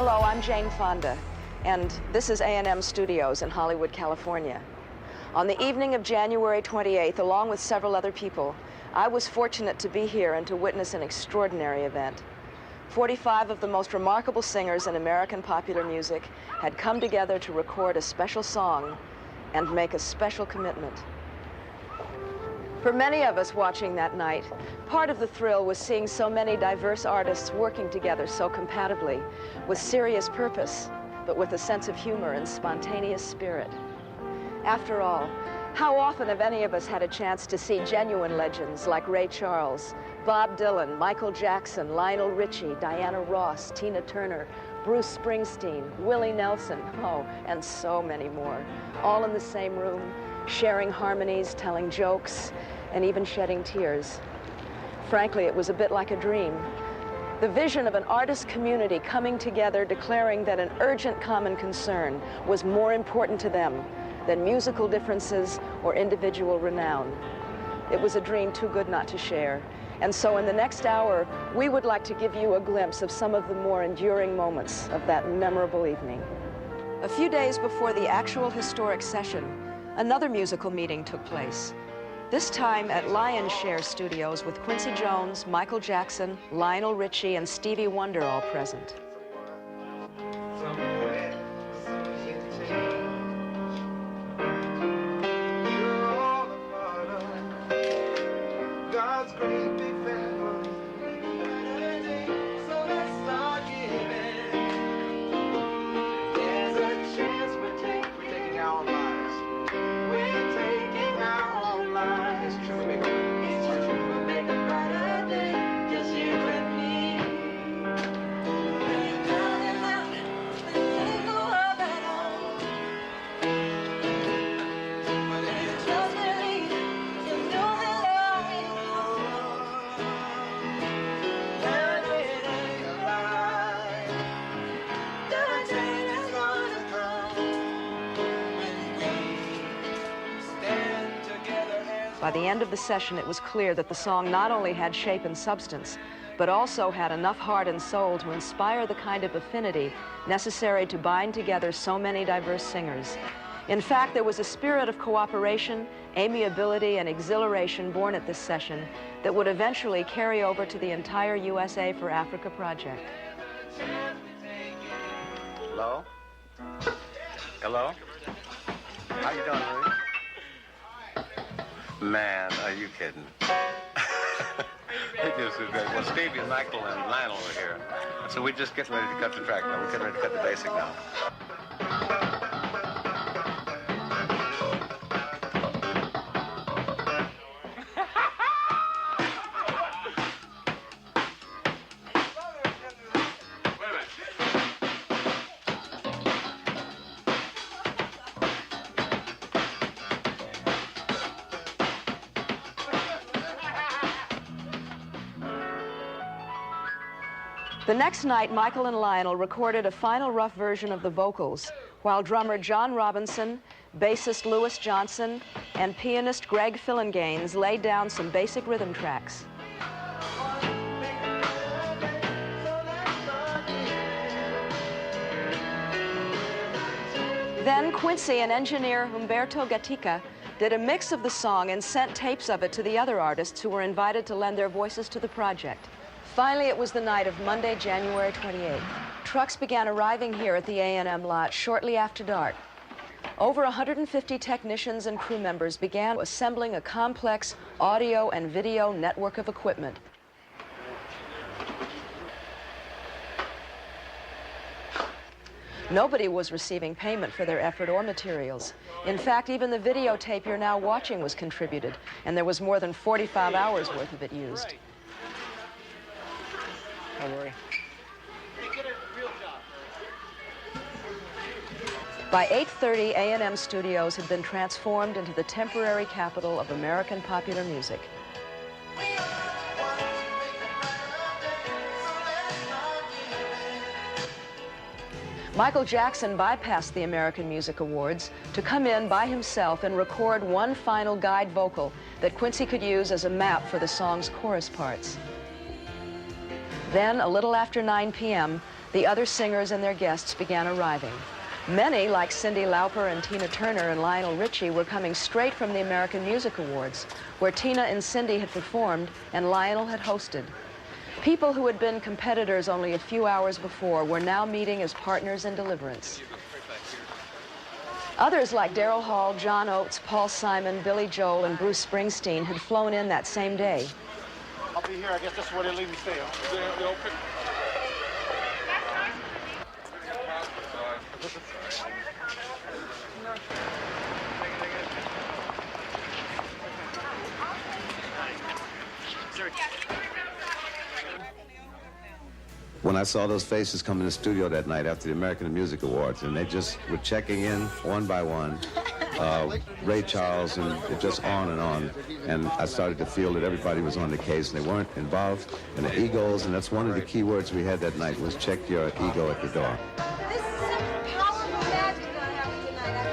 Hello, I'm Jane Fonda, and this is A&M Studios in Hollywood, California. On the evening of January 28th, along with several other people, I was fortunate to be here and to witness an extraordinary event. 45 of the most remarkable singers in American popular music had come together to record a special song and make a special commitment. For many of us watching that night, part of the thrill was seeing so many diverse artists working together so compatibly, with serious purpose, but with a sense of humor and spontaneous spirit. After all, how often have any of us had a chance to see genuine legends like Ray Charles, Bob Dylan, Michael Jackson, Lionel Richie, Diana Ross, Tina Turner, Bruce Springsteen, Willie Nelson, oh, and so many more, all in the same room, sharing harmonies, telling jokes, and even shedding tears. Frankly, it was a bit like a dream. The vision of an artist community coming together, declaring that an urgent common concern was more important to them than musical differences or individual renown. It was a dream too good not to share. And so in the next hour, we would like to give you a glimpse of some of the more enduring moments of that memorable evening. A few days before the actual historic session, another musical meeting took place. This time at Lionshare Studios with Quincy Jones, Michael Jackson, Lionel Richie, and Stevie Wonder all present. By the end of the session, it was clear that the song not only had shape and substance, but also had enough heart and soul to inspire the kind of affinity necessary to bind together so many diverse singers. In fact, there was a spirit of cooperation, amiability, and exhilaration born at this session that would eventually carry over to the entire USA for Africa project. Hello? Hello? How you doing, Louie? Man, are you kidding? It just was great. Well, Stevie and Michael and Lionel were here. So we're just getting ready to cut the track now. We're getting ready to cut the basic now. The next night, Michael and Lionel recorded a final rough version of the vocals, while drummer John Robinson, bassist Louis Johnson, and pianist Greg Phillinganes laid down some basic rhythm tracks. Then Quincy and engineer Humberto Gatica did a mix of the song and sent tapes of it to the other artists who were invited to lend their voices to the project. Finally, it was the night of Monday, January 28th. Trucks began arriving here at the A&M lot shortly after dark. Over 150 technicians and crew members began assembling a complex audio and video network of equipment. Nobody was receiving payment for their effort or materials. In fact, even the videotape you're now watching was contributed, and there was more than 45 hours worth of it used. Don't worry. By 8:30, A&M Studios had been transformed into the temporary capital of American popular music. Michael Jackson bypassed the American Music Awards to come in by himself and record one final guide vocal that Quincy could use as a map for the song's chorus parts. Then, a little after 9 p.m., the other singers and their guests began arriving. Many, like Cyndi Lauper and Tina Turner and Lionel Richie, were coming straight from the American Music Awards, where Tina and Cyndi had performed and Lionel had hosted. People who had been competitors only a few hours before were now meeting as partners in deliverance. Others like Daryl Hall, John Oates, Paul Simon, Billy Joel, and Bruce Springsteen had flown in that same day. I'll be here. I guess that's where they leave me stay. When I saw those faces come in the studio that night after the American Music Awards, and they just were checking in one by one, Ray Charles, and it just on, and I started to feel that everybody was on the case, and they weren't involved in the egos, and that's one of the key words we had that night was check your ego at the door. This is such powerful magic I have tonight.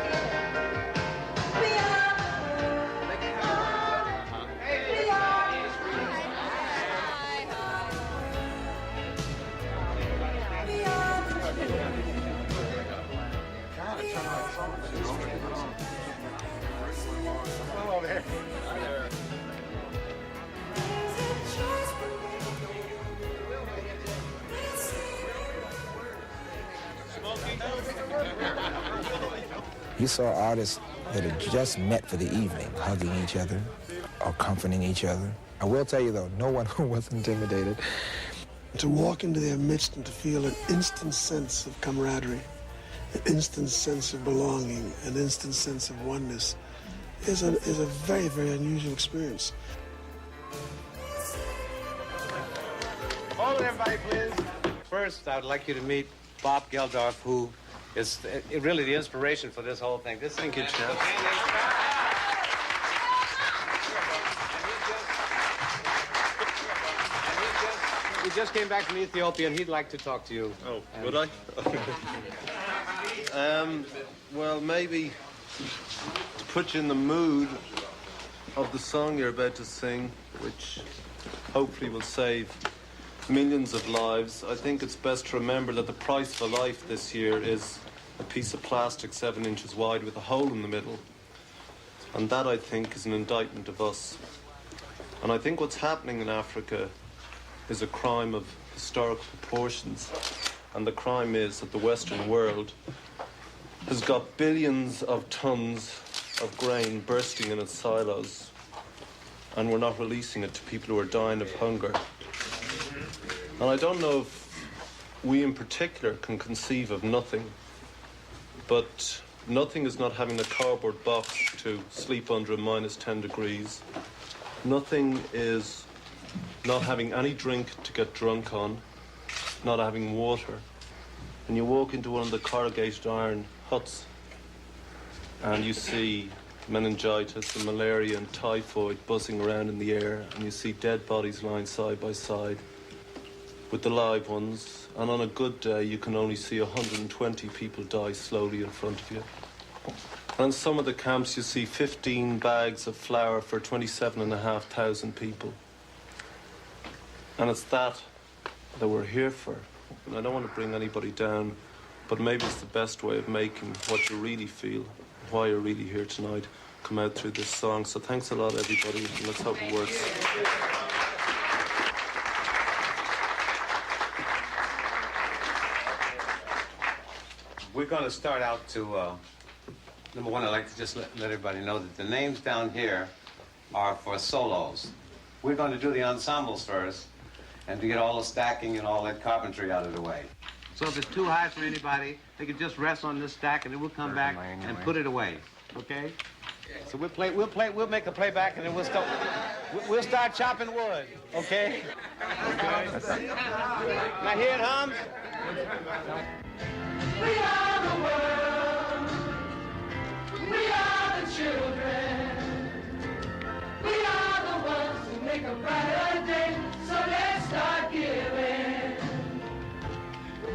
You saw artists that had just met for the evening, hugging each other or comforting each other. I will tell you, though, no one was intimidated. To walk into their midst and to feel an instant sense of camaraderie, an instant sense of belonging, an instant sense of oneness is a very, very unusual experience. Hold it, everybody, please. First, I would like you to meet Bob Geldof, who is really the inspiration for this whole thing. Thank you, Chef. He just came back from Ethiopia, and he'd like to talk to you. Oh, would I? Well, maybe to put you in the mood of the song you're about to sing, which hopefully will save millions of lives, I think it's best to remember that the price for life this year is a piece of plastic 7 inches wide with a hole in the middle. And that, I think, is an indictment of us. And I think what's happening in Africa is a crime of historical proportions. And the crime is that the Western world has got billions of tons of grain bursting in its silos, and we're not releasing it to people who are dying of hunger. And I don't know if we in particular can conceive of nothing, but nothing is not having a cardboard box to sleep under at -10 degrees. Nothing is not having any drink to get drunk on, not having water. And you walk into one of the corrugated iron huts and you see meningitis and malaria and typhoid buzzing around in the air, and you see dead bodies lying side by side with the live ones, and on a good day you can only see 120 people die slowly in front of you. And in some of the camps you see 15 bags of flour for 27,500 people. And it's that we're here for. And I don't want to bring anybody down, but maybe it's the best way of making what you really feel, why you're really here tonight, come out through this song. So thanks a lot, everybody, and let's hope it works. We're going to start out to, number one, I'd like to just let everybody know that the names down here are for solos. We're going to do the ensembles first, and to get all the stacking and all that carpentry out of the way. So if it's too high for anybody, they can just rest on this stack, and then we'll come back and put it away. Okay? So we'll make a playback, and then we'll start chopping wood. Okay? Okay. Now hear it hums? We are the world. We are the children. We are the ones who make a brighter day. So let's start giving.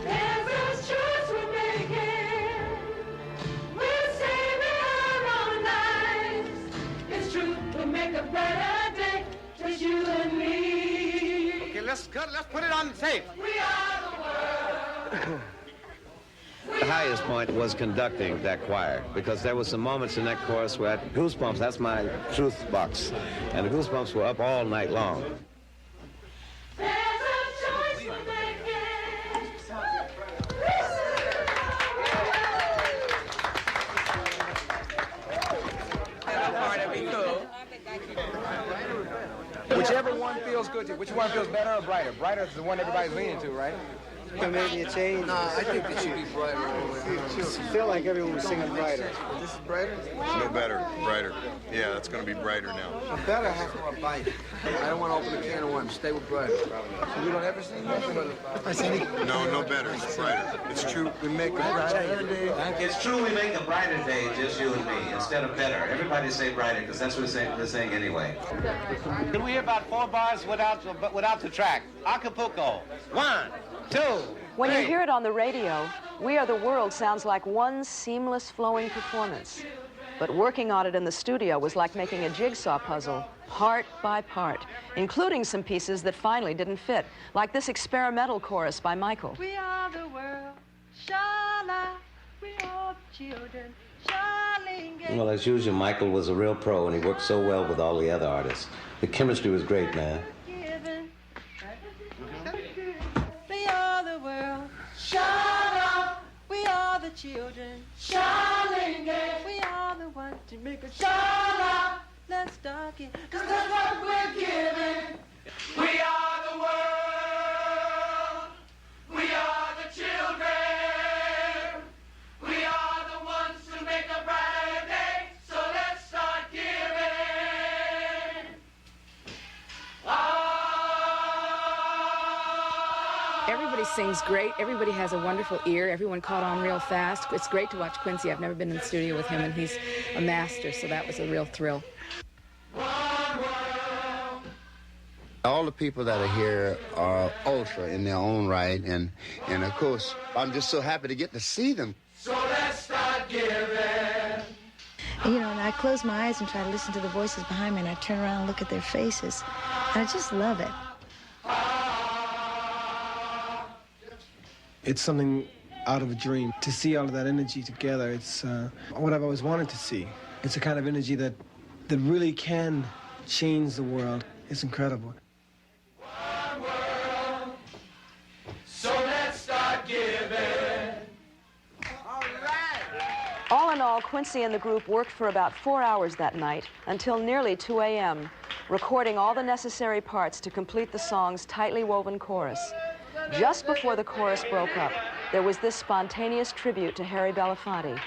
Every choice we're making, we're saving our own lives. It's true, we'll make a brighter day. Just you and me. Okay, let's put it on tape. We are the world. The highest point was conducting that choir, because there were some moments in that chorus where I had goosebumps. That's my truth box. And the goosebumps were up all night long. There's a choice we're making. Whichever one feels good to you. Which one feels better or brighter? Brighter is the one everybody's leaning to, right? Maybe a change. No, I think it should be brighter. I feel like everyone was singing brighter. This is brighter? No better, brighter. Yeah, that's going to be brighter now. Better has more bite. I don't want to open a can of worms. Stay with brighter. So we don't ever sing that? No better. It's brighter. It's true. We make a brighter day. It's true we make a brighter day, just you and me, instead of better. Everybody say brighter, because that's what they're saying anyway. Can we hear about 4 bars without the track? Acapulco. 1, 2, When you 3. hear it on the radio, We Are the World sounds like one seamless, flowing performance. But working on it in the studio was like making a jigsaw puzzle, part by part, including some pieces that finally didn't fit, like this experimental chorus by Michael. We are the world, shala, we are the children, shalinga. Well, as usual, Michael was a real pro, and he worked so well with all the other artists. The chemistry was great, man. We are the world, shala, we are the children, shalinga. We are the ones to make a shala. Let's start it, 'cause that's what we're giving. We are the world, we are the children, we are the ones to make a brighter day, so let's start giving. Everybody sings great. Everybody has a wonderful ear. Everyone caught on real fast. It's great to watch Quincy. I've never been in the studio with him, and he's a master, so that was a real thrill. All the people that are here are ultra in their own right, and of course, I'm just so happy to get to see them. So let's start giving. You know, and I close my eyes and try to listen to the voices behind me, and I turn around and look at their faces, and I just love it. It's something out of a dream. To see all of that energy together, it's what I've always wanted to see. It's a kind of energy that really can change the world. It's incredible. So let's start giving. All in all, Quincy and the group worked for about 4 hours that night, until nearly 2 a.m., recording all the necessary parts to complete the song's tightly woven chorus. Just before the chorus broke up, there was this spontaneous tribute to Harry Belafonte.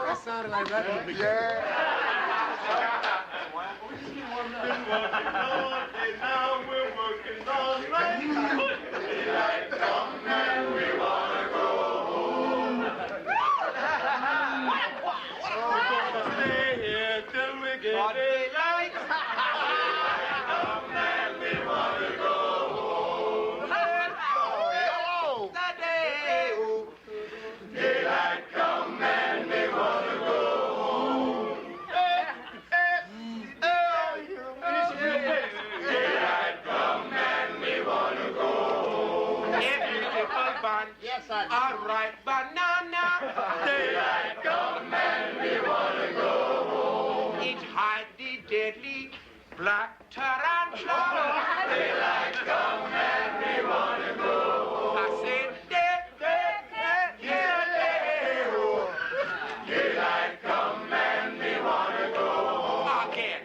That sounded like that at the beginning. Now we're working all night. Daylight come and we wanna go home. Stay here till we get daylight. Come and we wanna go home. Daylight come and we wanna go home. Daylight come and we wanna go home. Beautiful bun. Yes, I do. All right, banana. Daylight come and we wanna go home. It's hide the deadly black tarantula. Daylight come and we wanna go home. I said daylight come and we wanna go home. Again.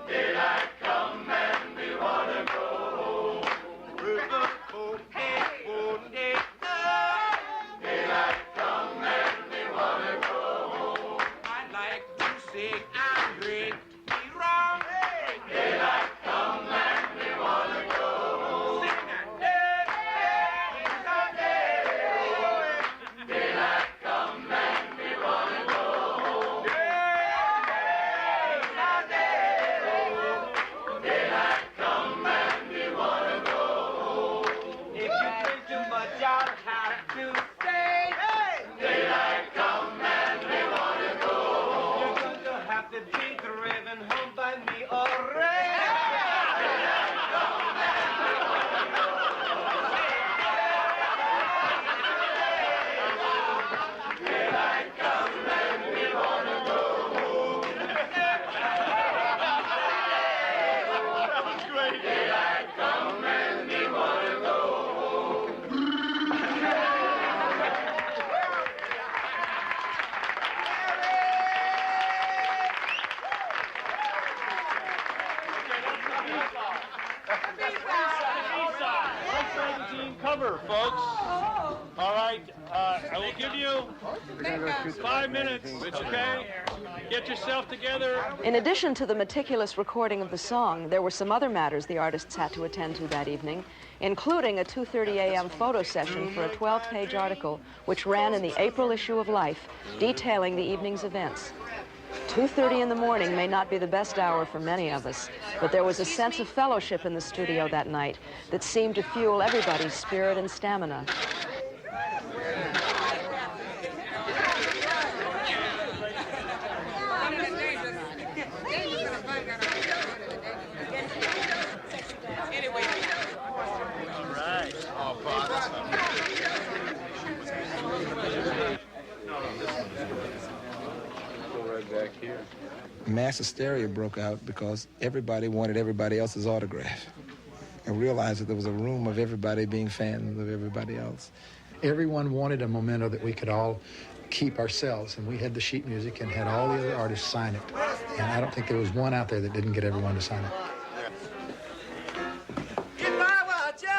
Daylight come and we wanna go home. Daylight come and we wanna go home. I like to sing and drink me rum. Daylight what y'all have to say. Daylight come and we wanna go home. You're going to have to be driven home by me already. Daylight come and we wanna go home. Daylight come and we wanna go home. Daylight come and we wanna go home. Cover, folks. All right, I will give you 5 minutes, okay? Get yourself together. In addition to the meticulous recording of the song, there were some other matters the artists had to attend to that evening, including a 2:30 a.m. photo session for a 12-page article which ran in the April issue of Life, detailing the evening's events. 2:30 in the morning may not be the best hour for many of us, but there was a sense of fellowship in the studio that night that seemed to fuel everybody's spirit and stamina. Back here. Mass hysteria broke out because everybody wanted everybody else's autograph. I realized that there was a room of everybody being fans of everybody else. Everyone wanted a memento that we could all keep ourselves, and we had the sheet music and had all the other artists sign it. And I don't think there was one out there that didn't get everyone to sign it.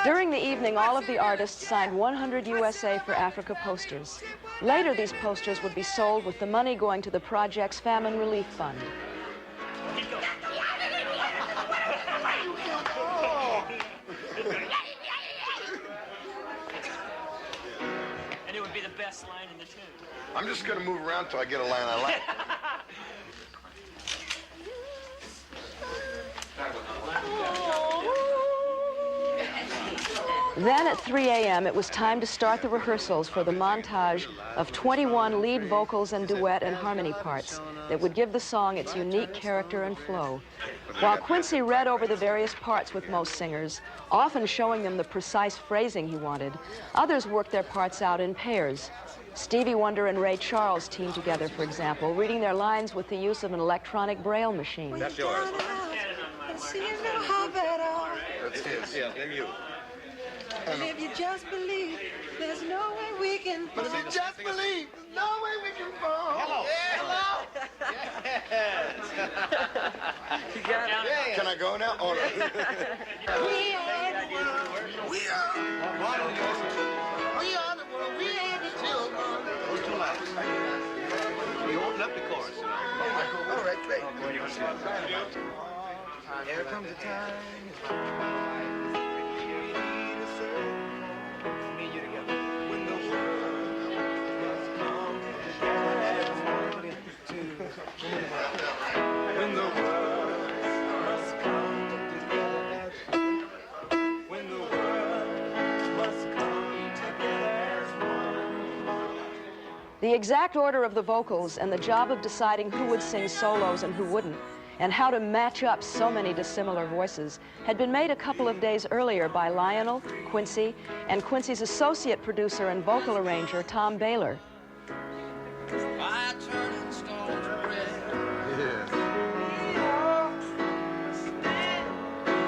During the evening, all of the artists signed 100 USA for Africa posters. Later, these posters would be sold with the money going to the project's Famine Relief Fund. And it would be the best line in the tune. I'm just going to move around till I get a line I like. Then at 3 a.m., it was time to start the rehearsals for the montage of 21 lead vocals and duet and harmony parts that would give the song its unique character and flow. While Quincy read over the various parts with most singers, often showing them the precise phrasing he wanted, others worked their parts out in pairs. Stevie Wonder and Ray Charles teamed together, for example, reading their lines with the use of an electronic braille machine. That's yours. That's his. Yeah, then you. And if you just believe, there's no way we can fall. But if you just believe, there's no way we can fall. Hello. Yeah, hello. Yes. You got it. Yeah. Can I go now? Oh, no. We are the world. We are. We are the world. We are the children. Those two lines. You open up the chorus. All right, great. There comes a time. When the world must come together, when the world must come together as one. The exact order of the vocals and the job of deciding who would sing solos and who wouldn't, and how to match up so many dissimilar voices, had been made a couple of days earlier by Lionel, Quincy, and Quincy's associate producer and vocal arranger, Tom Baylor. By turning stone to bread.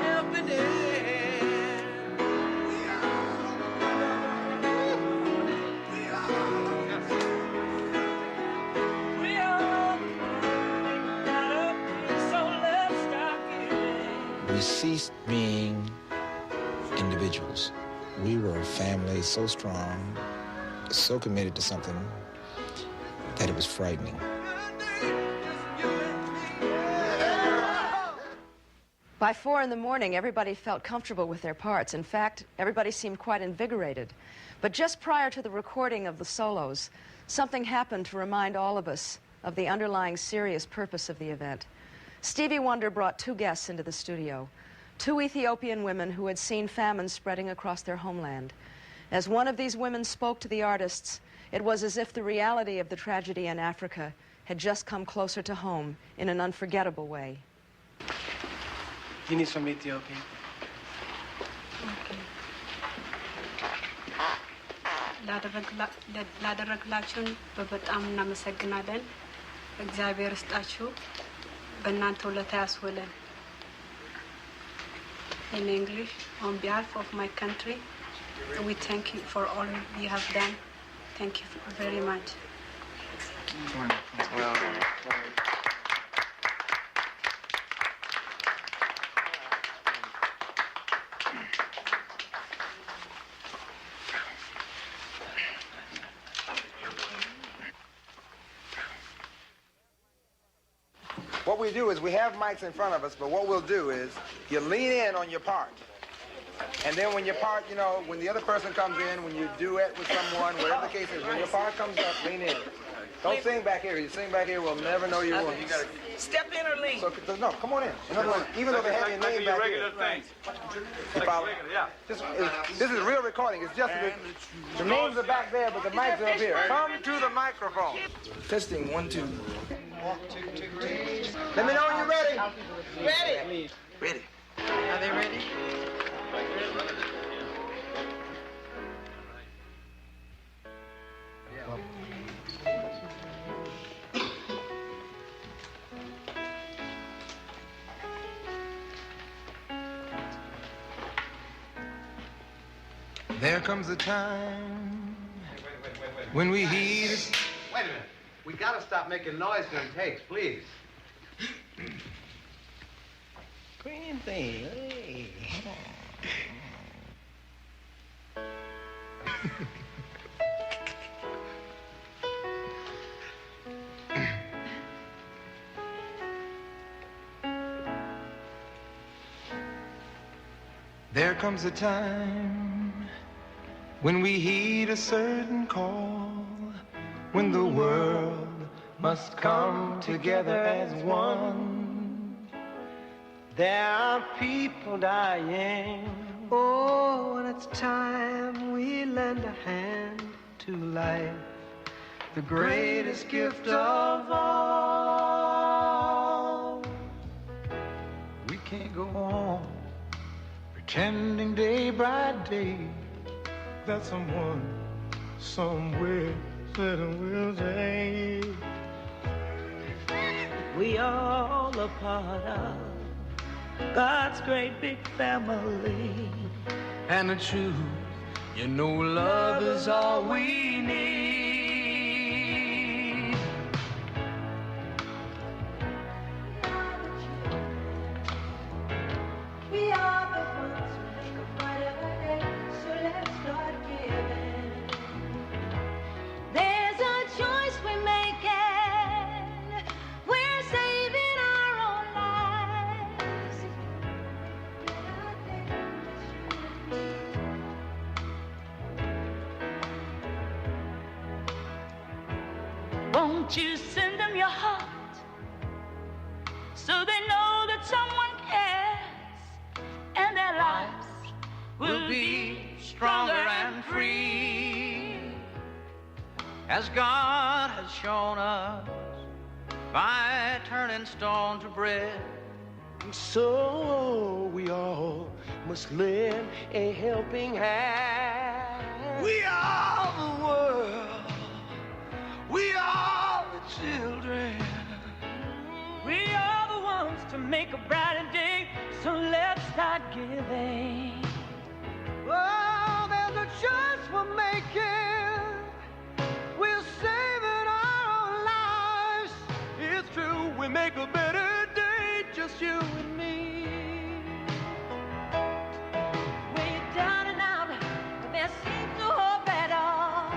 Every day. We are. So let's start giving. We ceased being individuals. We were a family so strong, so committed to something that it was frightening. By 4 in the morning, everybody felt comfortable with their parts. In fact, everybody seemed quite invigorated. But just prior to the recording of the solos, something happened to remind all of us of the underlying serious purpose of the event. Stevie Wonder brought 2 guests into the studio, 2 Ethiopian women who had seen famine spreading across their homeland. As one of these women spoke to the artists, it was as if the reality of the tragedy in Africa had just come closer to home in an unforgettable way. Guineas from Ethiopia. ላደረግላችሁን በጣም እናመሰግናለን። እግዚአብሔር ይስጣችሁ፣ በእናንተ ውለታ ያስውለን። In English, on behalf of my country, we thank you for all you have done. Thank you very much. What we do is we have mics in front of us, but what we'll do is you lean in on your part. And then when your part, you know, when the other person comes in, when you duet with someone, whatever the case is, when your part comes up, lean in. Don't sing back here. You sing back here, we'll never know your voice. You gotta step in or lean. So, no, come on in. In other words, even though they have your name back here. You follow? This is real recording. It's just the names are back there, but the mics are up here. Come to the microphone. Testing, 1, 2. Let me know when you're ready. Ready. Ready. Are they ready? There comes a time when we heed. Wait a minute. We gotta stop making noise during takes, please. Green thing. Hey. There comes a time when we heed a certain call, when the world must come together as one. There are people dying. Oh, and it's time we lend a hand to life, the greatest gift of all. We can't go on pretending day by day that someone somewhere said we'll say. We all a part of God's great big family. And the truth, you know, love is all we need. We are the ones who make a brighter day, so let's start giving. There's a choice we're making. We're saving our own lives. Won't you send them your heart so they know that someone cares and their lives will be stronger and free, as God has shown us by turning stone to bread. So we all must lend a helping hand. We are the world. We are the children. We are the ones to make a brighter day, so let's start giving. Oh, there's a choice we're making. We're saving our own lives. It's true, we make a better day, just you and me. We're down and out, but there seems no hope at all.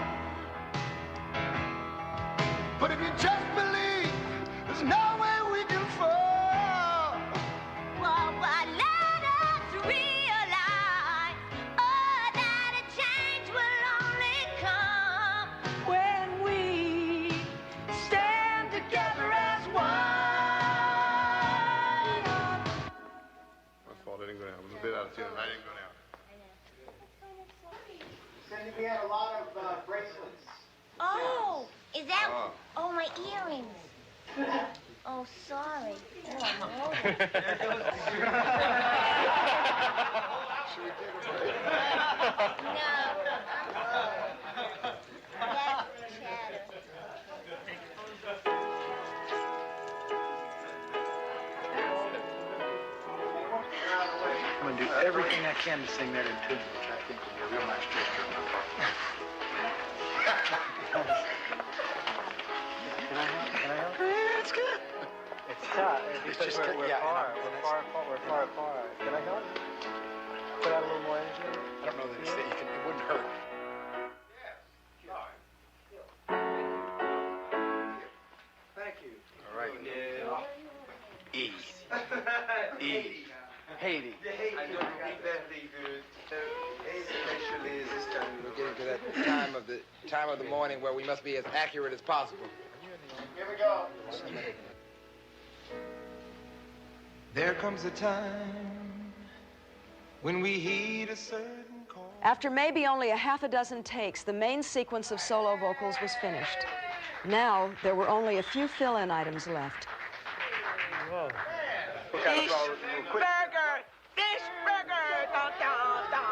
But if you just believe, there's no way we can fall. And we had a lot of bracelets. Oh, is that? Oh, my earrings. Oh, sorry. Oh, I'm old. Should we take a break? No. That's chatter. I'm going to do everything I can to sing that in tune, which I think will be a real nice gesture on my part. Can I help? Yeah, it's good. It's tough. It's just we're far apart. Can I help? Put out a little more energy? I don't know that it wouldn't hurt. Thank you. All right. Yeah. Easy. Easy. Haiti. I know you beat that pretty good. Especially is this time we're getting to that time of the morning where we must be as accurate as possible. Here we go. There comes a time when we heed a certain call. After maybe only a half a dozen takes, the main sequence of solo vocals was finished. Now, there were only a few fill-in items left. Whoa. Fish burger! Fish burger! Da, da, da, da, da.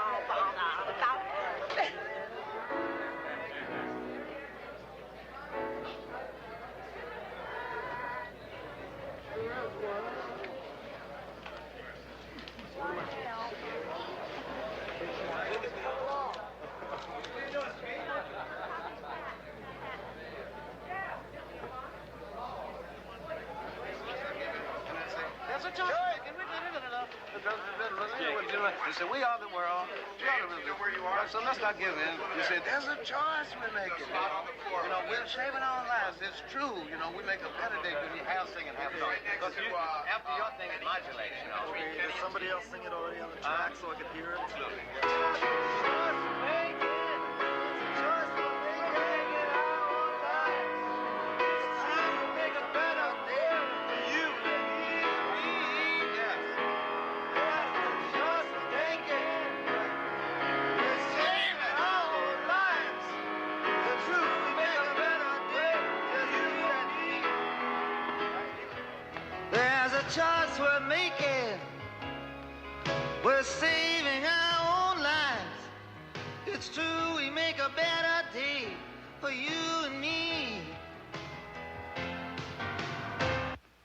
There's a choice. You say, we are the world. We are the world. Where you are. So let's not give in. You say, there's a choice we're making. You know, we're saving our lives. It's true. You know, we make a better day when you have singing, half song. Because after your thing, it modulates, you know. Did somebody else sing it already on the track so I could hear it? There's a choice we're making. We're saving our own lives. It's true, we make a better day for you and me.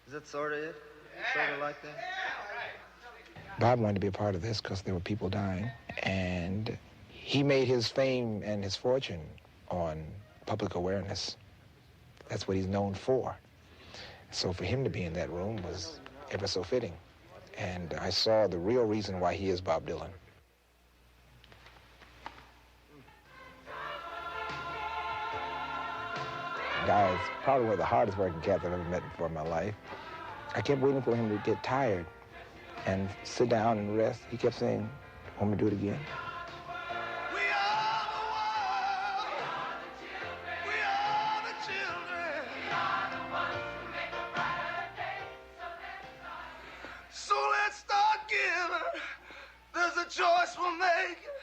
Is that sort of it? Sort of like that? Bob wanted to be a part of this because there were people dying, and he made his fame and his fortune on public awareness. That's what he's known for. So for him to be in that room was ever so fitting. And I saw the real reason why he is Bob Dylan. The guy is probably one of the hardest working cats I've ever met before in my life. I kept waiting for him to get tired and sit down and rest. He kept saying, "Want me to do it again?" So let's start giving. There's a choice we're making.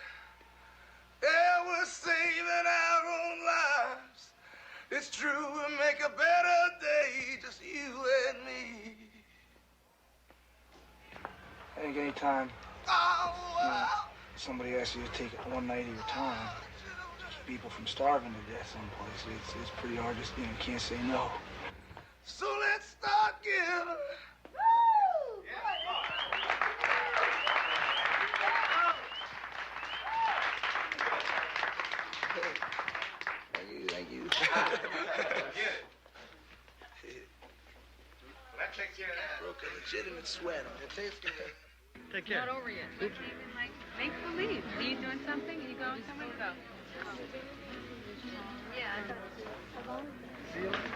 Yeah, we're saving our own lives. It's true, we'll make a better day, just you and me. I think any time somebody asks you to take one night of your time, keep people from starving to death someplace, it's pretty hard to, you can't say no. So let's start giving. Thank you. That takes care of that. Broke a legitimate sweat. It tastes good. Take care. Not over yet. Make believe. Are you doing something? Are you going somewhere? Go. Yeah.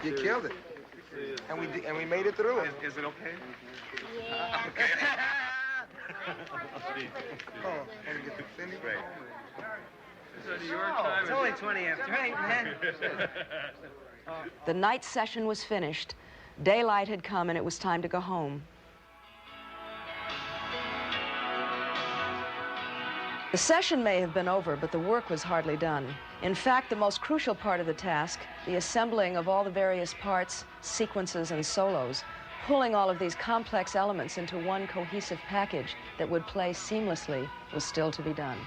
You killed it. And we made it through it. Is it okay? Yeah. Okay. Oh, and get the Cindy. Great. It's only 20 after 8, man. The night session was finished. Daylight had come and it was time to go home. The session may have been over, but the work was hardly done. In fact, the most crucial part of the task, the assembling of all the various parts, sequences, and solos, pulling all of these complex elements into one cohesive package that would play seamlessly, was still to be done.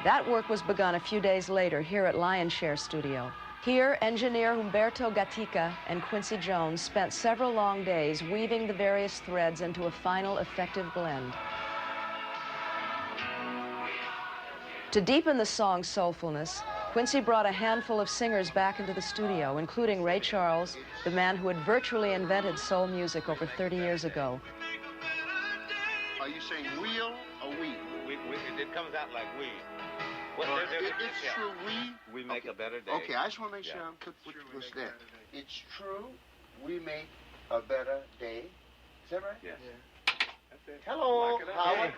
That work was begun a few days later here at Lionshare Studio. Here, engineer Humberto Gatica and Quincy Jones spent several long days weaving the various threads into a final effective blend. To deepen the song's soulfulness, Quincy brought a handful of singers back into the studio, including Ray Charles, the man who had virtually invented soul music over 30 years ago. Are you saying wheel or we? It comes out like we. It's true we make a better day. Okay, I just want to make sure I'm put what's there. It's true we make a better day. Is that right? Yes. Hello, Howard.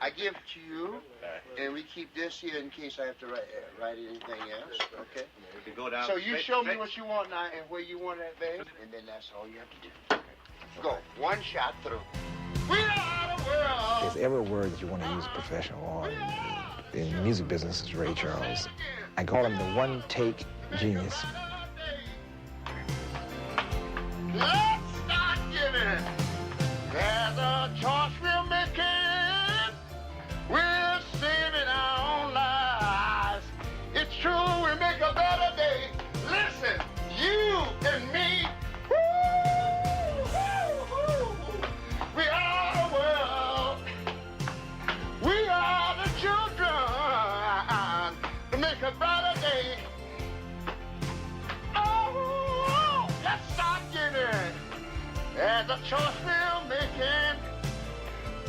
I give it to you, and we keep this here in case I have to write anything else. Okay. We can go down. So you show me what you want now and where you want it, babe, and then that's all you have to do. Okay. Go. One shot through. We are the world. There's every word that you want to use a professional on. In the music business is Ray Charles. I call him the one-take genius. Let's start giving. There's a choice we're making. We're saving our own lives. It's true, we make a better day. Listen, you and me. Woo, woo, woo. We are the world. We are the children to make a better day. Oh, let's start giving. There's a choice we're making.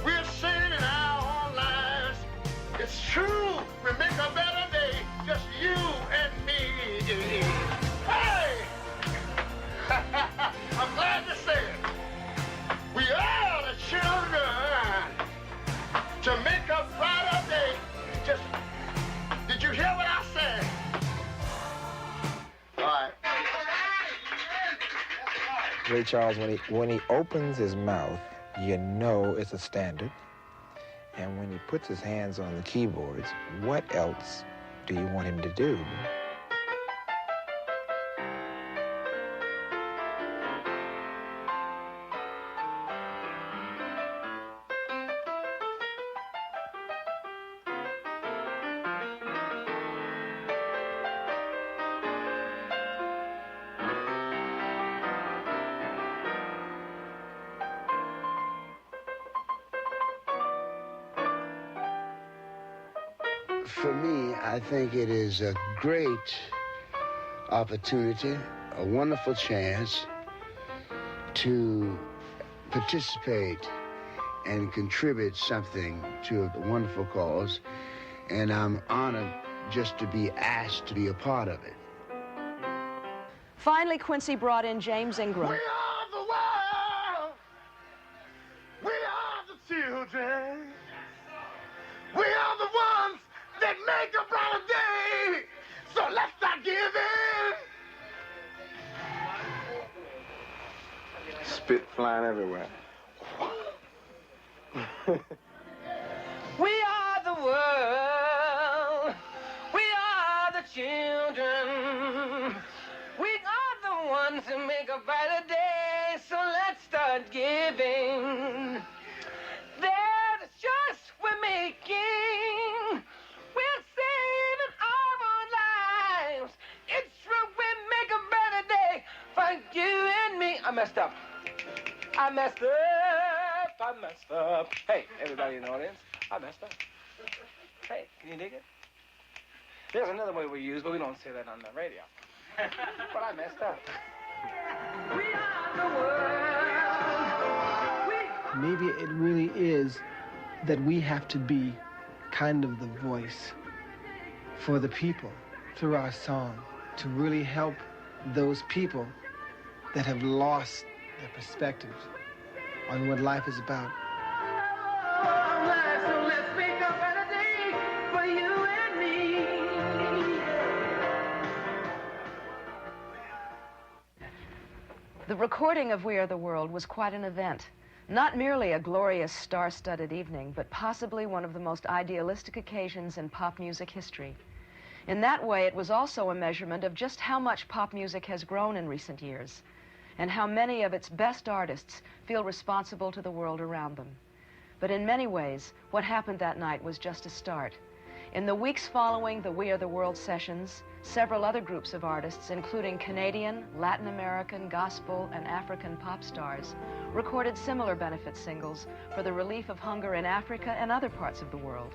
We're saving our own lives. It's true, we make a better day. Just you and me. Hey! I'm glad to say it. We are the children to make a brighter day. Just, did you hear what I said? All right. Ray Charles, when he opens his mouth, you know it's a standard. And when he puts his hands on the keyboards, what else do you want him to do? For me, I think it is a great opportunity, a wonderful chance to participate and contribute something to a wonderful cause. And I'm honored just to be asked to be a part of it. Finally, Quincy brought in James Ingram. We are the world. We are the children. We are the ones that make a brighter day. So let's start giving. Spit flying everywhere. We are the world. We are the children. We are the ones who make a brighter day. So let's start giving. There's a choice we're making. We're saving our own lives. It's true, we make a better day for you and me. I messed up. I messed up. Hey, everybody in the audience, I messed up. Hey, can you dig it? There's another way we use, but we don't say that on the radio. But I messed up. We are the world. Maybe it really is that we have to be kind of the voice for the people through our song to really help those people that have lost their perspective on what life is about. So let's make a better day for you and me. The recording of We Are the World was quite an event. Not merely a glorious star-studded evening, but possibly one of the most idealistic occasions in pop music history. In that way, it was also a measurement of just how much pop music has grown in recent years, and how many of its best artists feel responsible to the world around them. But in many ways, what happened that night was just a start. In the weeks following the We Are the World sessions, several other groups of artists, including Canadian, Latin American, gospel, and African pop stars, recorded similar benefit singles for the relief of hunger in Africa and other parts of the world.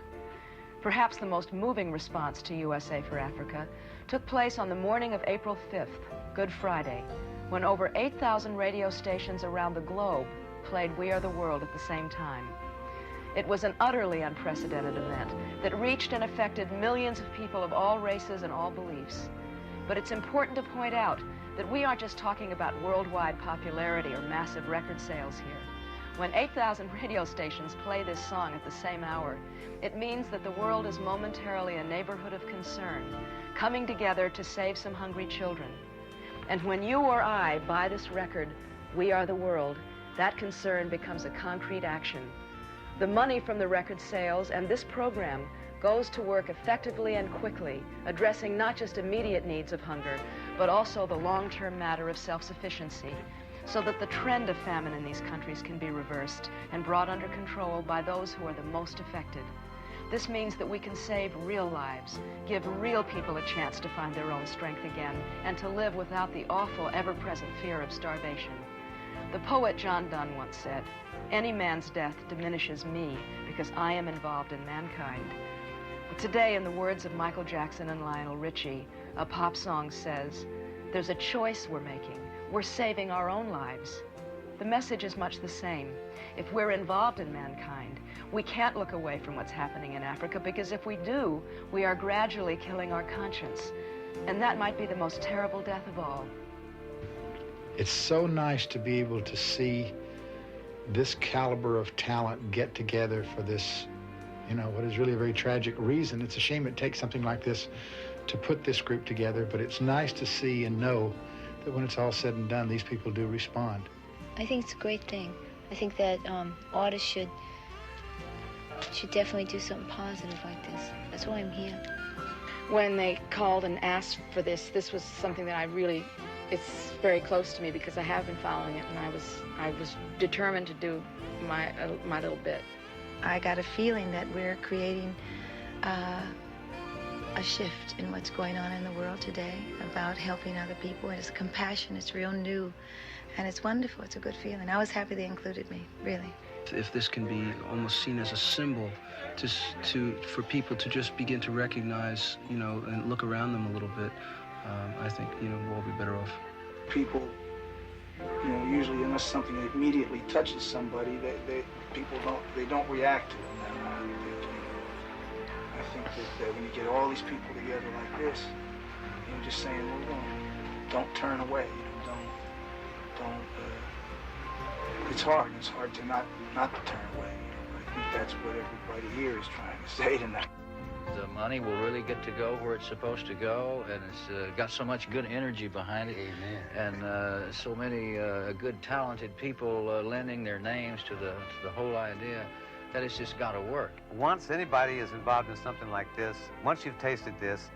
Perhaps the most moving response to USA for Africa took place on the morning of April 5th, Good Friday, when over 8,000 radio stations around the globe played We Are the World at the same time. It was an utterly unprecedented event that reached and affected millions of people of all races and all beliefs. But it's important to point out that we aren't just talking about worldwide popularity or massive record sales here. When 8,000 radio stations play this song at the same hour, it means that the world is momentarily a neighborhood of concern, coming together to save some hungry children. And when you or I buy this record, We Are the World, that concern becomes a concrete action. The money from the record sales and this program goes to work effectively and quickly, addressing not just immediate needs of hunger, but also the long-term matter of self-sufficiency, so that the trend of famine in these countries can be reversed and brought under control by those who are the most affected. This means that we can save real lives, give real people a chance to find their own strength again, and to live without the awful, ever-present fear of starvation. The poet John Donne once said, "Any man's death diminishes me because I am involved in mankind." But today, in the words of Michael Jackson and Lionel Richie, a pop song says, "There's a choice we're making. We're saving our own lives." The message is much the same. If we're involved in mankind, we can't look away from what's happening in Africa, because if we do, we are gradually killing our conscience. And that might be the most terrible death of all. It's so nice to be able to see this caliber of talent get together for this, what is really a very tragic reason. It's a shame it takes something like this to put this group together, but it's nice to see and know that when it's all said and done, these people do respond. I think it's a great thing. I think that artists should definitely do something positive like this. That's why I'm here. When they called and asked for this was something that it's very close to me because I have been following it, and I was determined to do my little bit. I got a feeling that we're creating a shift in what's going on in the world today about helping other people. And it's compassion, it's real new, and it's wonderful. It's a good feeling. I was happy they included me, really. If this can be almost seen as a symbol for people to just begin to recognize, and look around them a little bit, I think, we'll all be better off. People, usually unless something immediately touches somebody, people don't react to it. I think that when you get all these people together like this, you're just saying, well, don't turn away. Don't. It's hard. It's hard to not to turn away. I think that's what everybody here is trying to say tonight. The money will really get to go where it's supposed to go, and it's got so much good energy behind it. Amen. And so many good, talented people lending their names to the whole idea that it's just got to work. Once anybody is involved in something like this, once you've tasted this,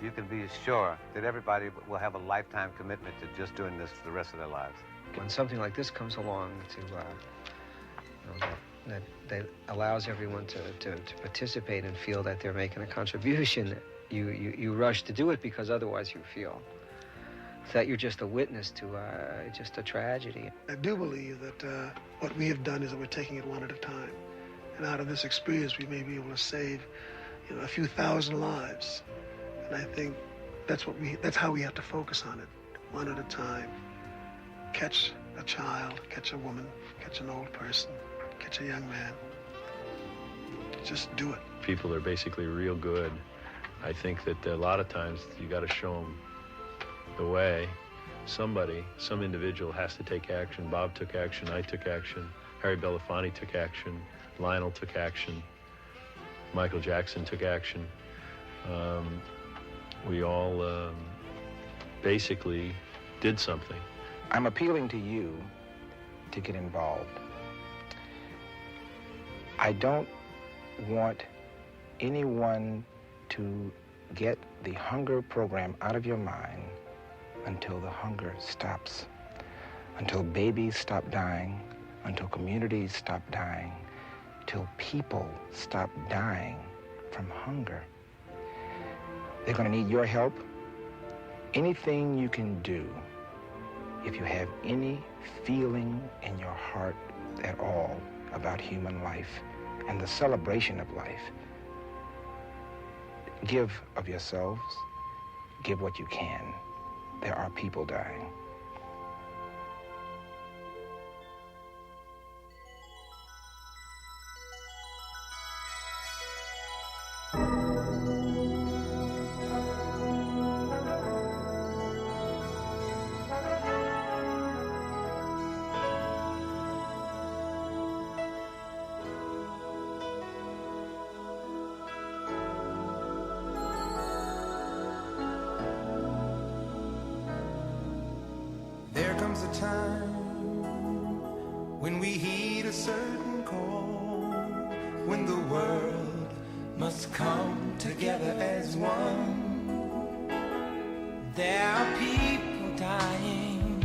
you can be sure that everybody will have a lifetime commitment to just doing this for the rest of their lives. When something like this comes along that allows everyone to participate and feel that they're making a contribution, you rush to do it, because otherwise you feel that you're just a witness to just a tragedy. I do believe that what we have done is that we're taking it one at a time. And out of this experience, we may be able to save a few thousand lives. And I think that's how we have to focus on it, one at a time. Catch a child, catch a woman, catch an old person, catch a young man. Just do it. People are basically real good. I think that a lot of times you got to show them the way. Some individual has to take action. Bob took action, I took action, Harry Belafonte took action, Lionel took action, Michael Jackson took action. We all basically did something. I'm appealing to you to get involved, I don't want anyone to get the hunger program out of your mind until the hunger stops, until babies stop dying, until communities stop dying, till people stop dying from hunger. They're going to need your help. Anything you can do, if you have any feeling in your heart at all about human life and the celebration of life, give of yourselves, give what you can. There are people dying. There comes a time when we heed a certain call, when the world must come together as one. There are people dying.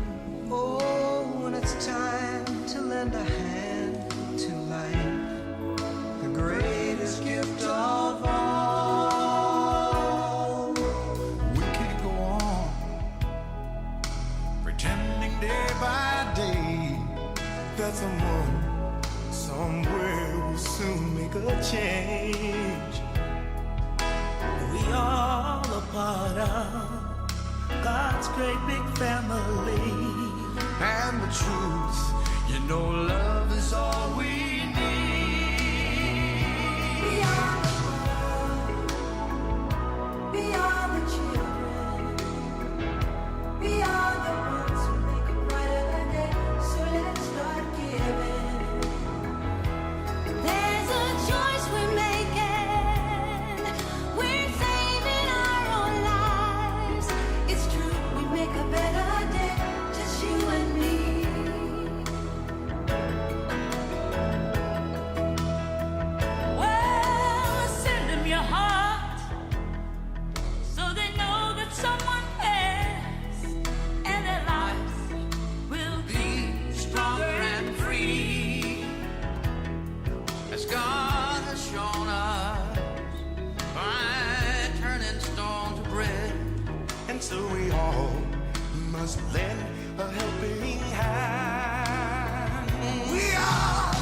Oh, and it's time to lend a hand to life, the greatest gift of all. We can't go on pretending day by day that someone somewhere will soon make a change. We all a part of God's great big family, and the truth, you know, love is all we need. We are the world, we are the children, we are the ones who make a brighter day, so let's start giving. There's a choice we're making, we're saving our own lives. It's true, we make a better day, just you and me. Well, send them your heart, so they know that someone cares, and their lives will be stronger and free, As God has shown us by turning stone to bread. And so we all must lend a helping hand. We are